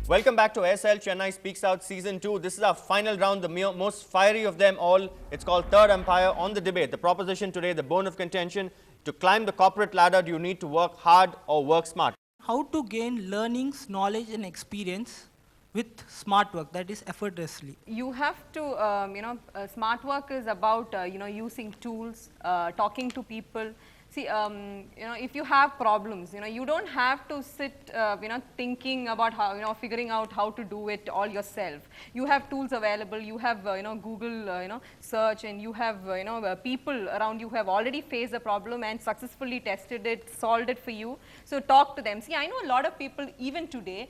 Welcome back to SL Chennai Speaks Out Season 2. This is our final round, the most fiery of them all. It's called Third Umpire on the debate. The proposition today, the bone of contention, to climb the corporate ladder, do you need to work hard or work smart? How to gain learnings, knowledge and experience with smart work, that is effortlessly. You have to, smart work is about, using tools, talking to people. See, if you have problems, you don't have to sit, thinking about how, figuring out how to do it all yourself. You have tools available, you have, Google, search, and you have, people around you who have already faced the problem and successfully tested it, solved it for you. So talk to them. See, I know a lot of people, even today,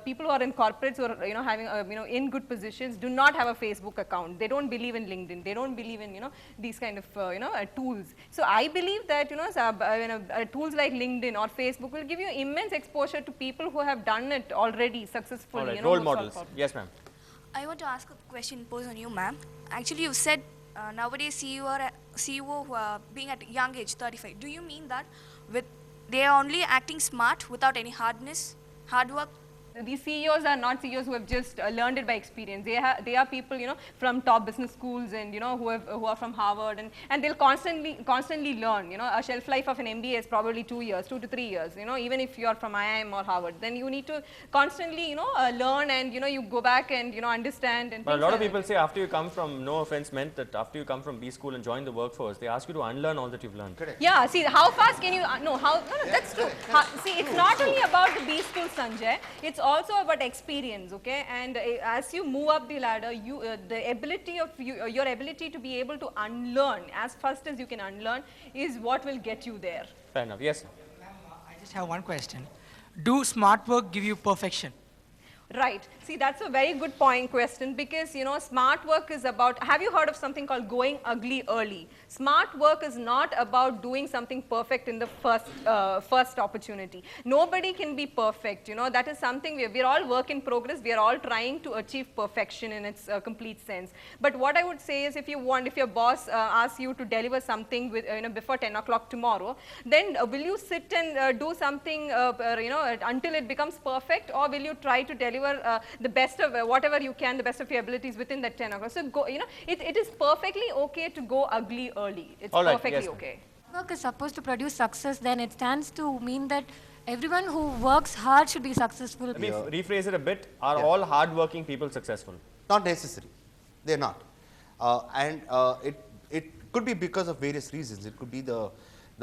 people who are in corporates or, having, in good positions, do not have a Facebook account. They don't believe in LinkedIn. They don't believe in, these kind of, tools. So I believe that tools like LinkedIn or Facebook will give you immense exposure to people who have done it already successfully. All right, role models. Yes, ma'am. I want to ask a question posed on you, ma'am. Actually, you said nowadays CEO being at a young age, 35. Do you mean that they are only acting smart without any hard work? These CEOs are not CEOs who have just learned it by experience. They are people, from top business schools and, who are from Harvard, and they'll constantly learn. A shelf life of an MBA is probably 2 years, 2 to 3 years. Even if you are from IIM or Harvard, then you need to constantly, learn and, you go back and, understand. And but a lot of people say after you come from, no offense meant, that after you come from B school and join the workforce, they ask you to unlearn all that you've learned. Correct. Yeah, see, how fast can you, no, that's true. See, it's not only about the B school, Sanjay, it's also about experience, okay? And as you move up the ladder, the ability of your ability to be able to unlearn as fast as you can unlearn is what will get you there. Fair enough. Yes. I just have one question. Do smart work give you perfection? Right. See, that's a very good question because, smart work is about, have you heard of something called going ugly early? Smart work is not about doing something perfect in the first opportunity. Nobody can be perfect, that is something we're all work in progress. We are all trying to achieve perfection in its complete sense. But what I would say is if your boss asks you to deliver something with, before 10 o'clock tomorrow, then will you sit and do something, until it becomes perfect, or will you try to deliver the best of whatever you can, the best of your abilities within that 10 o'clock. So it is perfectly okay to go ugly early. It's all right, perfectly yes, okay. Work is supposed to produce success, then it stands to mean that everyone who works hard should be successful. Let me rephrase it a bit. Are all hard-working people successful? Not necessary. They're not. It could be because of various reasons. It could be the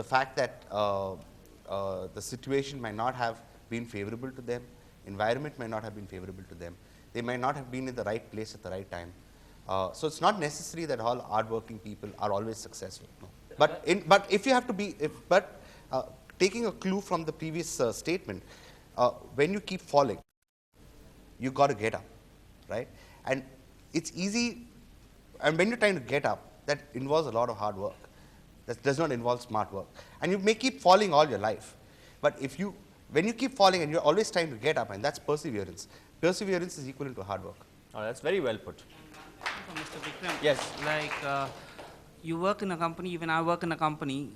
fact that the situation might not have been favorable to them. Environment might not have been favorable to them. They might not have been in the right place at the right time. So it's not necessary that all hardworking people are always successful. No. But if you have to be, taking a clue from the previous statement, when you keep falling, you got to get up, right? And it's easy. And when you're trying to get up, that involves a lot of hard work. That does not involve smart work. And you may keep falling all your life, but when you keep falling and you're always trying to get up, and that's perseverance. Perseverance is equivalent to hard work. Oh, that's very well put. Mr. Vikram, yes. Like you work in a company, even I work in a company,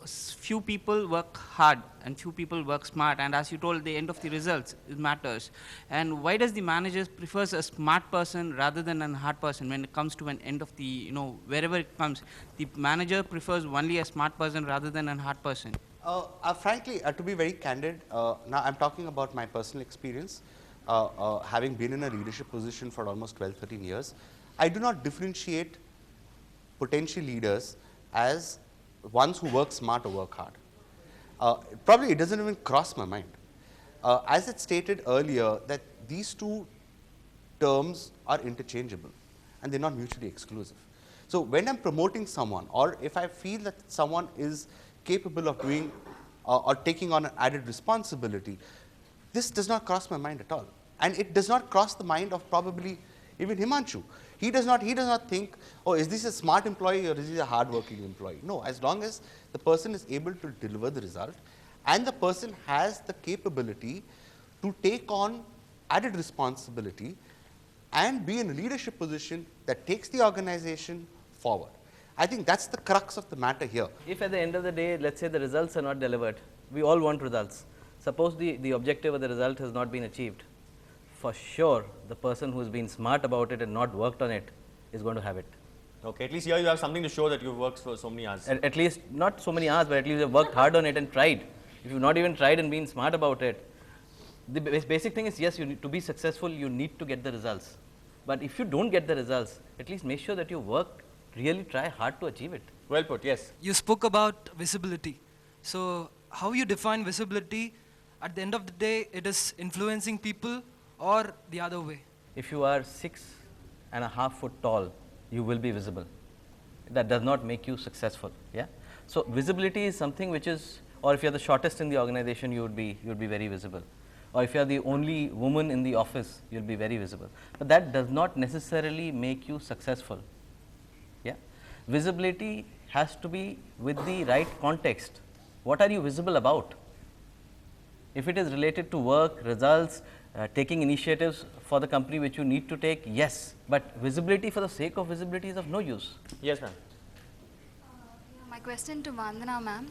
few people work hard and few people work smart, and as you told, the end of the results, it matters. And why does the manager prefers a smart person rather than a hard person when it comes to an end of the, wherever it comes, the manager prefers only a smart person rather than a hard person? Frankly, to be very candid, now I'm talking about my personal experience, having been in a leadership position for almost 12, 13 years. I do not differentiate potential leaders as ones who work smart or work hard. Probably it doesn't even cross my mind. As it stated earlier, that these two terms are interchangeable and they're not mutually exclusive. So when I'm promoting someone, or if I feel that someone is capable of doing or taking on an added responsibility, this does not cross my mind at all. And it does not cross the mind of probably even Himanshu. He does not think, oh, is this a smart employee or is this a hard-working employee? No, as long as the person is able to deliver the result and the person has the capability to take on added responsibility and be in a leadership position that takes the organization forward. I think that's the crux of the matter here. If at the end of the day, let's say the results are not delivered, we all want results. Suppose the objective or the result has not been achieved. for sure the person who's been smart about it and not worked on it is going to have it. Okay, at least here you have something to show that you've worked for so many hours. At least not so many hours, but at least you've worked hard on it and tried. If you've not even tried and been smart about it, the basic thing is, yes, you need to be successful, you need to get the results. But if you don't get the results, at least make sure that you work, really try hard to achieve it. Well put, yes. You spoke about visibility. So how you define visibility, at the end of the day, it is influencing people or the other way? If you are 6.5 feet tall, you will be visible. That does not make you successful. Yeah. So visibility is something which is, or if you are the shortest in the organization, you would be very visible. Or if you are the only woman in the office, you will be very visible. But that does not necessarily make you successful. Yeah. Visibility has to be with the right context. What are you visible about? If it is related to work, results, taking initiatives for the company which you need to take, yes. But visibility for the sake of visibility is of no use. Yes, ma'am. My question to Vandana ma'am,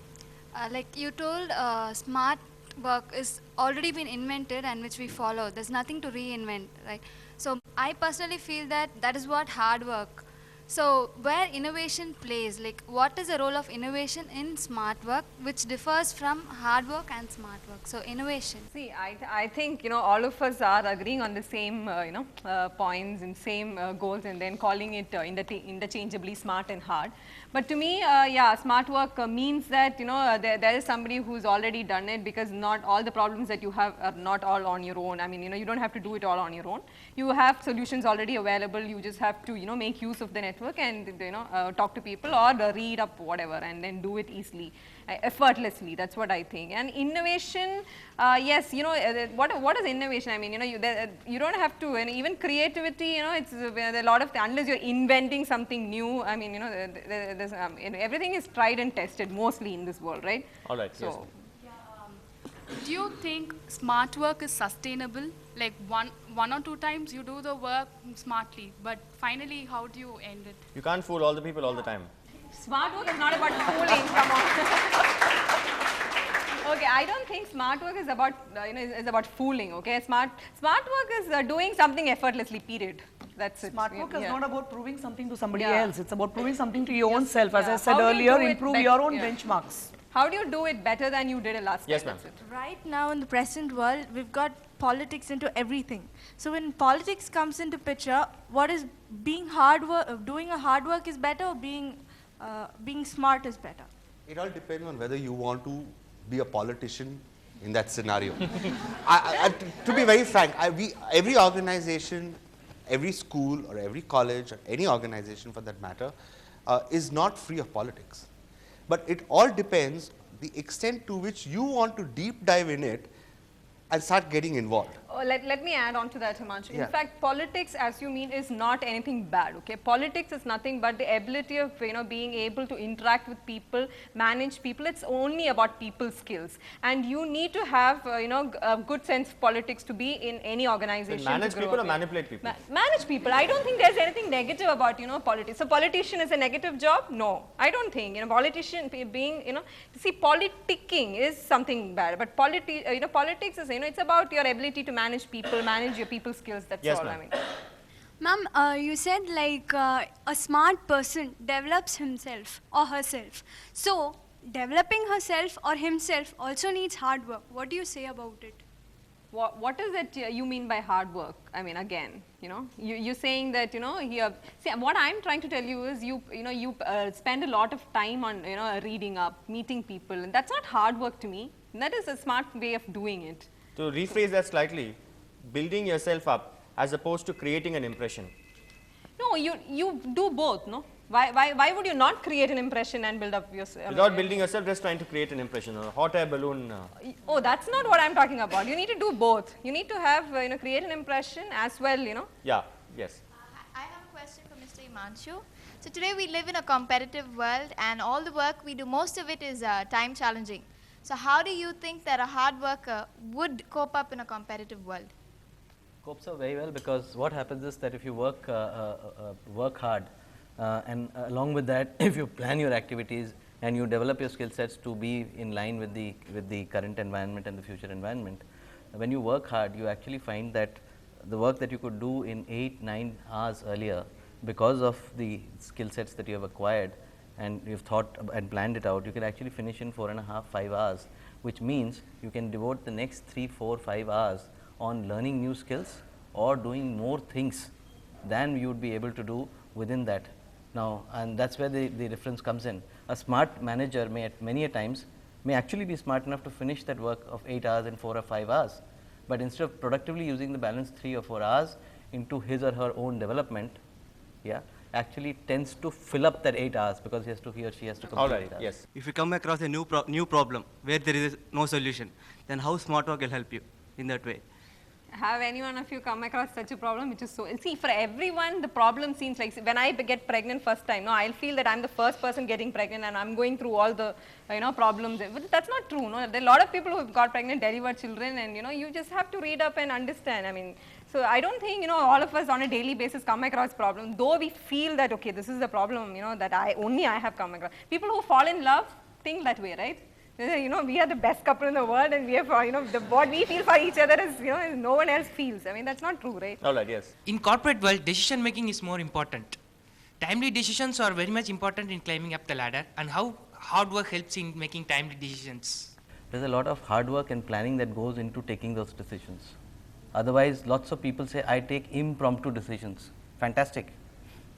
like you told, smart work is already been invented and which we follow. There's nothing to reinvent, right? So I personally feel that that is what hard work. So where innovation plays, like what is the role of innovation in smart work, which differs from hard work and smart work? So innovation. See, I think, you know, all of us are agreeing on the same, points and same goals, and then calling it interchangeably smart and hard. But to me, yeah, smart work means that, you know, there is somebody who's already done it, because not all the problems that you have are not all on your own. I mean, you know, you don't have to do it all on your own. You have solutions already available. You just have to, you know, make use of the network and, you know, talk to people or read up whatever and then do it easily, effortlessly. That's what I think. And innovation, yes, you know, what is innovation? I mean, you know, you don't have to, and even creativity, you know, it's a lot of, unless you're inventing something new, I mean, you know, there's, everything is tried and tested mostly in this world, right? All right, so, yes. Do you think smart work is sustainable? Like one or two times you do the work smartly, but finally how do you end it? You can't fool all the people all the time. Smart work is not about fooling, come on. Okay, I don't think smart work is about, is about fooling, okay? Smart work is doing something effortlessly, period. That's it. Smart work is yeah. not about proving something to somebody Yeah. else. It's about proving something to your own self. As I said How do you earlier, do it improve bet- your own yeah. benchmarks. How do you do it better than you did it last Yes, time? ma'am. That's it. Right now in the present world, we've got politics into everything. So when politics comes into picture, what is being doing a hard work is better, or being smart is better? It all depends on whether you want to be a politician in that scenario. To be very frank, every organization, every school or every college or any organization for that matter is not free of politics. But it all depends the extent to which you want to deep dive in it and start getting involved. Oh, let me add on to that, Himanshu. Yeah. In fact, politics, as you mean, is not anything bad, okay? Politics is nothing but the ability of, being able to interact with people, manage people. It's only about people skills. And you need to have, a good sense of politics to be in any organization. Manage to grow people or up in. manipulate people? Manage people. I don't think there's anything negative about, politics. So politician is a negative job? No, I don't think. Politician being, see, politicking is something bad, but politics is, it's about your ability to manage people, manage your people skills. That's Yes, all. ma'am. I mean. Ma'am, you said like a smart person develops himself or herself. So developing herself or himself also needs hard work. What do you say about it? What is it you mean by hard work? I mean, again, you're saying that, here, see, what I'm trying to tell you is you spend a lot of time on, reading up, meeting people, and that's not hard work to me. That is a smart way of doing it. To rephrase that slightly, building yourself up as opposed to creating an impression. No, you do both, no? Why would you not create an impression and build up yourself? Without building yourself, just trying to create an impression, a hot air balloon. Oh, that's not what I'm talking about. You need to do both. You need to have, create an impression as well, Yeah, yes. I have a question for Mr. Himanshu. So today we live in a competitive world, and all the work we do, most of it is time challenging. So how do you think that a hard worker would cope up in a competitive world? Copes up very well, because what happens is that if you work hard, and along with that, if you plan your activities and you develop your skill sets to be in line with the current environment and the future environment, when you work hard, you actually find that the work that you could do in 8-9 hours earlier, because of the skill sets that you have acquired and you've thought and planned it out, you can actually finish in 4.5-5 hours, which means you can devote the next 3-4-5 hours on learning new skills or doing more things than you would be able to do within that. Now, and that's where the difference comes in. A smart manager may at many a times may actually be smart enough to finish that work of 8 hours in 4 or 5 hours, but instead of productively using the balance 3 or 4 hours into his or her own development, yeah, actually tends to fill up that 8 hours because he or she has to complete 8 hours. Yes. If you come across a new problem where there is no solution, then how smart work will help you in that way? Have any one of you come across such a problem which is so, see, for everyone the problem seems like, when I get pregnant first time, no, I'll feel that I'm the first person getting pregnant and I'm going through all the problems, but that's not true. No, there are a lot of people who have got pregnant, delivered children, and you just have to read up and understand. I mean, so I don't think all of us on a daily basis come across problems, though we feel that okay, this is the problem that I have come across. People who fall in love think that way, right? We are the best couple in the world, and we have, what we feel for each other is, no one else feels. I mean, that's not true, right? All right, yes. In corporate world, decision making is more important. Timely decisions are very much important in climbing up the ladder, and how hard work helps in making timely decisions. There's a lot of hard work and planning that goes into taking those decisions. Otherwise, lots of people say, I take impromptu decisions. Fantastic.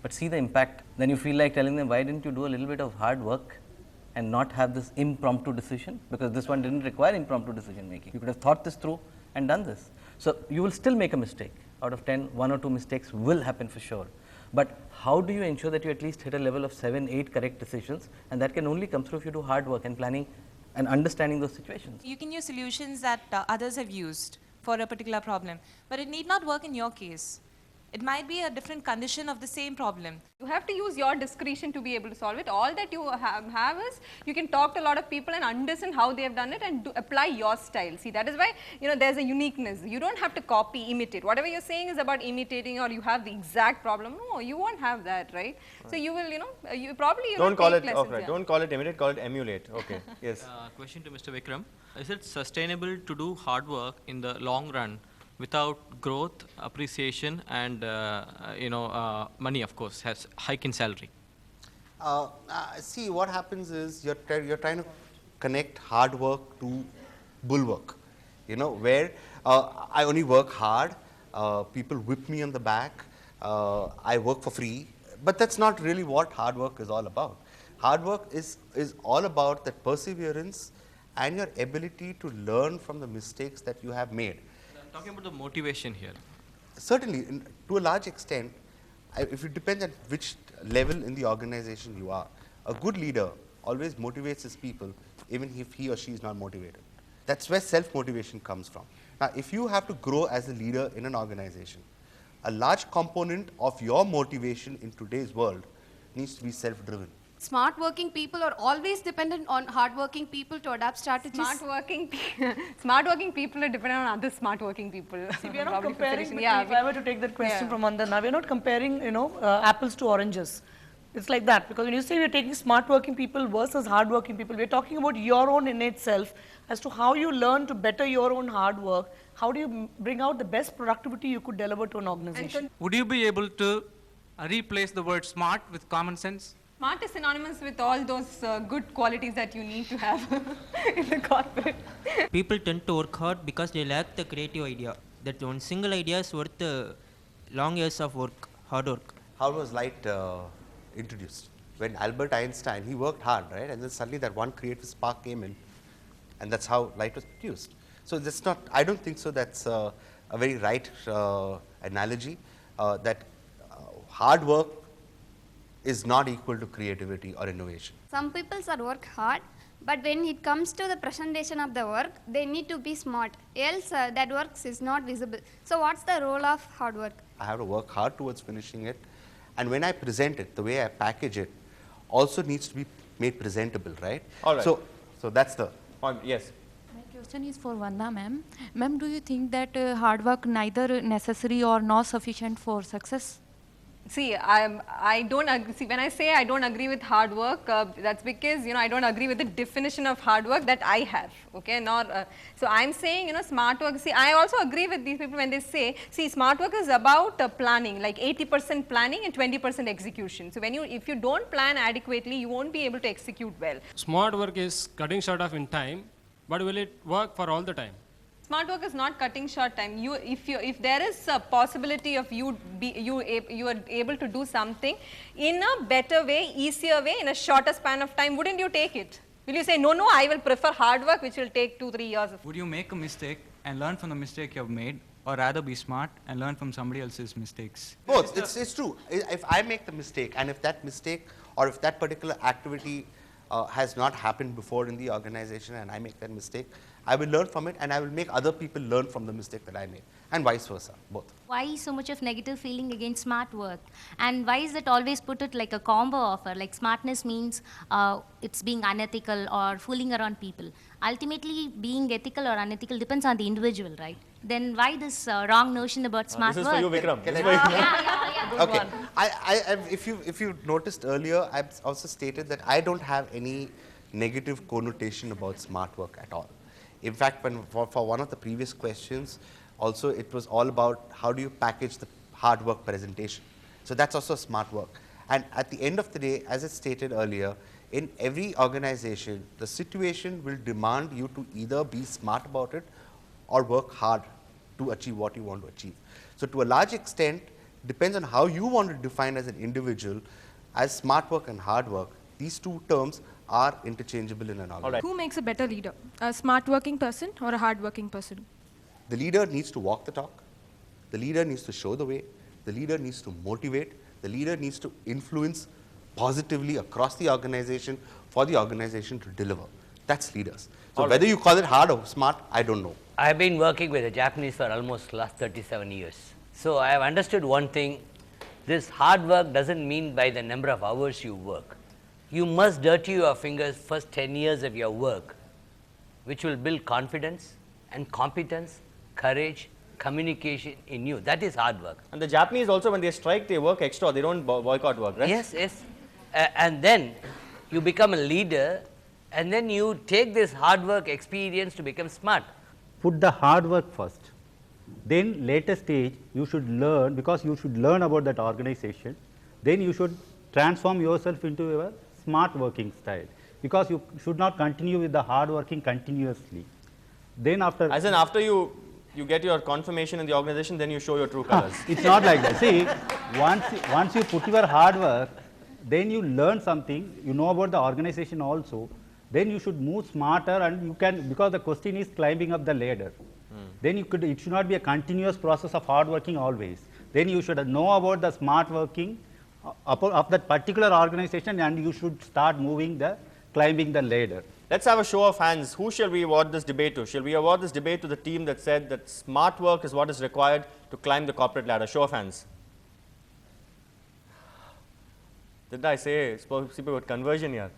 But see the impact. Then you feel like telling them, why didn't you do a little bit of hard work and not have this impromptu decision, because this one didn't require impromptu decision making. You could have thought this through and done this. So you will still make a mistake. Out of 10, 1 or 2 mistakes will happen for sure. But how do you ensure that you at least hit a level of 7-8 correct decisions? And that can only come through if you do hard work and planning and understanding those situations. You can use solutions that others have used for a particular problem, but it need not work in your case. It might be a different condition of the same problem. You have to use your discretion to be able to solve it. All that you have is, you can talk to a lot of people and understand how they have done it and apply your style. See, that is why, there's a uniqueness. You don't have to copy, imitate. Whatever you're saying is about imitating, or you have the exact problem. No, you won't have that, right? So you will, you probably, don't call it, okay, don't call it imitate, call it emulate. Okay, yes. Question to Mr. Vikram. Is it sustainable to do hard work in the long run without growth, appreciation, and money, of course, has hike in salary? See, what happens is you're trying to connect hard work to bulwark. Where I only work hard, people whip me on the back, I work for free, but that's not really what hard work is all about. Hard work is all about that perseverance and your ability to learn from the mistakes that you have made. I'm talking about the motivation here. Certainly, to a large extent, if it depends on which level in the organization you are. A good leader always motivates his people, even if he or she is not motivated. That's where self-motivation comes from. Now, if you have to grow as a leader in an organization, a large component of your motivation in today's world needs to be self-driven. Smart working people are always dependent on hard working people to adapt strategies. Smart working people are dependent on other smart working people. See, we are not comparing, if I were to take that question from Vandana, we are not comparing, apples to oranges. It's like that, because when you say we are taking smart working people versus hard working people, we are talking about your own innate self as to how you learn to better your own hard work. How do you bring out the best productivity you could deliver to an organization? Would you be able to replace the word smart with common sense? Smart is synonymous with all those good qualities that you need to have in the corporate. People tend to work hard because they lack the creative idea. That one single idea is worth long years of work, hard work. How was light introduced? When Albert Einstein, he worked hard, right? And then suddenly that one creative spark came in, and that's how light was produced. So that's not, I don't think so that's a very right analogy, that hard work is not equal to creativity or innovation. Some people are work hard, but when it comes to the presentation of the work, they need to be smart, else that work is not visible. So what's the role of hard work? I have to work hard towards finishing it, and when I present it, the way I package it also needs to be made presentable, right? All right. So that's the point. Yes. My question is for Vanda ma'am. Ma'am, do you think that hard work neither necessary or not sufficient for success? See, I don't agree. See, when I say I don't agree with hard work, that's because, I don't agree with the definition of hard work that I have, okay? So I'm saying, smart work. See, I also agree with these people when they say, see, smart work is about planning, like 80% planning and 20% execution. So if you don't plan adequately, you won't be able to execute well. Smart work is cutting short of in time, but will it work for all the time? Smart work is not cutting short time. If there is a possibility of you are able to do something in a better way, easier way, in a shorter span of time, wouldn't you take it? Will you say, no, I will prefer hard work, which will take 2-3 years? Would you make a mistake and learn from the mistake you have made, or rather be smart and learn from somebody else's mistakes? Both. It's true. If I make the mistake, and if that mistake or if that particular activity has not happened before in the organization and I make that mistake, I will learn from it and I will make other people learn from the mistake that I made, and vice versa, both. Why so much of negative feeling against smart work? And why is it always put it like a combo offer? Like smartness means it's being unethical or fooling around people. Ultimately, being ethical or unethical depends on the individual, right? Then why this wrong notion about smart work? This is for you, Vikram. Okay. If you noticed earlier, I've also stated that I don't have any negative connotation about smart work at all. In fact, for one of the previous questions, also it was all about how do you package the hard work presentation. So that's also smart work. And at the end of the day, as I stated earlier, in every organization, the situation will demand you to either be smart about it or work hard to achieve what you want to achieve. So to a large extent, depends on how you want to define as an individual as smart work and hard work. These two terms are interchangeable in an organization. Who makes a better leader? A smart working person or a hard working person? The leader needs to walk the talk. The leader needs to show the way. The leader needs to motivate. The leader needs to influence positively across the organization for the organization to deliver. That's leaders. So whether you call it hard or smart, I don't know. I've been working with the Japanese for almost last 37 years. So I have understood one thing. This hard work doesn't mean by the number of hours you work. You must dirty your fingers first 10 years of your work, which will build confidence and competence, courage, communication in you. That is hard work. And the Japanese also, when they strike, they work extra. They don't boycott work, right? Yes, yes. And then you become a leader, and then you take this hard work experience to become smart. Put the hard work first. Then later stage, you should learn, because you should learn about that organization. Then you should transform yourself into a smart working style, because you should not continue with the hard working continuously. Then after you get your confirmation in the organization, then you show your true colors. It's not like that. See, once you put your hard work, then you learn something, you know about the organization also, then you should move smarter, and you can, because the question is climbing up the ladder. Then it should not be a continuous process of hard working always. Then you should know about the smart working of that particular organization, and you should start climbing the ladder. Let's have a show of hands. Who shall we award this debate to? Shall we award this debate to the team that said that smart work is what is required to climb the corporate ladder? Show of hands. Did I say people with conversion here?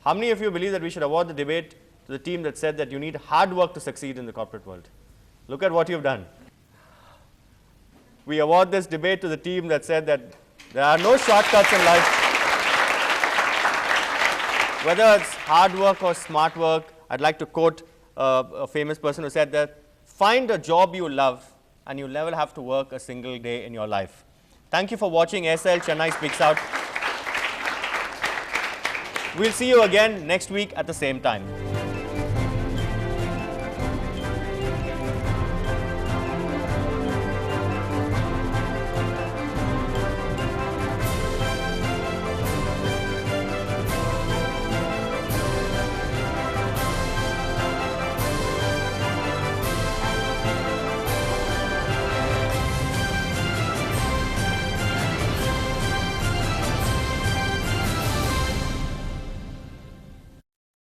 How many of you believe that we should award the debate to the team that said that you need hard work to succeed in the corporate world? Look at what you've done. We award this debate to the team that said that there are no shortcuts in life. Whether it's hard work or smart work, I'd like to quote a famous person who said that, find a job you love and you'll never have to work a single day in your life. Thank you for watching SL Chennai Speaks Out. We'll see you again next week at the same time.